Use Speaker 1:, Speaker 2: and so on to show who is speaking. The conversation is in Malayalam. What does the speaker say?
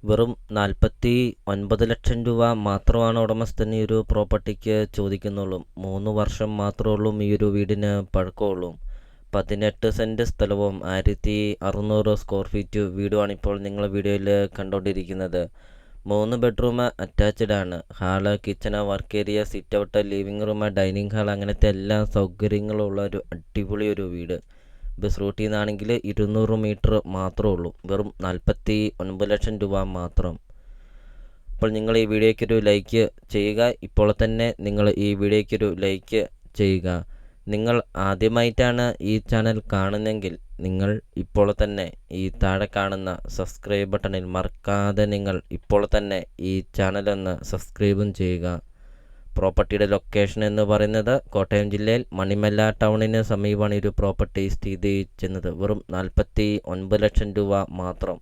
Speaker 1: വെറും 49 ലക്ഷം രൂപ മാത്രമാണ് ഉടമസ്ഥൻ ഈ ഒരു പ്രോപ്പർട്ടിക്ക് ചോദിക്കുന്നുള്ളൂ. 3 വർഷം മാത്രമേ ഉള്ളൂ ഈ ഒരു വീടിന് പഴക്കമുള്ളൂ. 18 സെൻറ്റ് സ്ഥലവും 1600 സ്ക്വയർ ഫീറ്റ് വീടുമാണ് ഇപ്പോൾ നിങ്ങൾ വീഡിയോയിൽ കണ്ടുകൊണ്ടിരിക്കുന്നത്. 3 ബെഡ്റൂം അറ്റാച്ച്ഡ് ആണ്. Hall, kitchen, work area, sit out, living room, dining hall, അങ്ങനത്തെ എല്ലാ സൗകര്യങ്ങളും ഉള്ള ഒരു അടിപൊളി ഒരു വീട്. ബസ് റൂട്ടിൽ നിന്നാണെങ്കിൽ 200 മീറ്റർ മാത്രമേ ഉള്ളൂ. വെറും 49 ലക്ഷം രൂപ മാത്രം. അപ്പോൾ നിങ്ങൾ ഈ വീഡിയോയ്ക്കൊരു ലൈക്ക് ചെയ്യുക. ഇപ്പോൾ തന്നെ നിങ്ങൾ ഈ വീഡിയോയ്ക്കൊരു ലൈക്ക് ചെയ്യുക. നിങ്ങൾ ആദ്യമായിട്ടാണ് ഈ ചാനൽ കാണുന്നതെങ്കിൽ നിങ്ങൾ ഇപ്പോൾ തന്നെ ഈ താഴെ കാണുന്ന സബ്സ്ക്രൈബ് ബട്ടണിൽ മറക്കാതെ നിങ്ങൾ ഇപ്പോൾ തന്നെ ഈ ചാനലൊന്ന് സബ്സ്ക്രൈബും ചെയ്യുക. പ്രോപ്പർട്ടിയുടെ ലൊക്കേഷൻ എന്ന് പറയുന്നത് കോട്ടയം ജില്ലയിൽ മണിമല ടൗണിന് സമീപമാണ് ഈ ഒരു പ്രോപ്പർട്ടി സ്ഥിതി ചെയ്യുന്നത്. വെറും 49 ലക്ഷം രൂപ മാത്രം.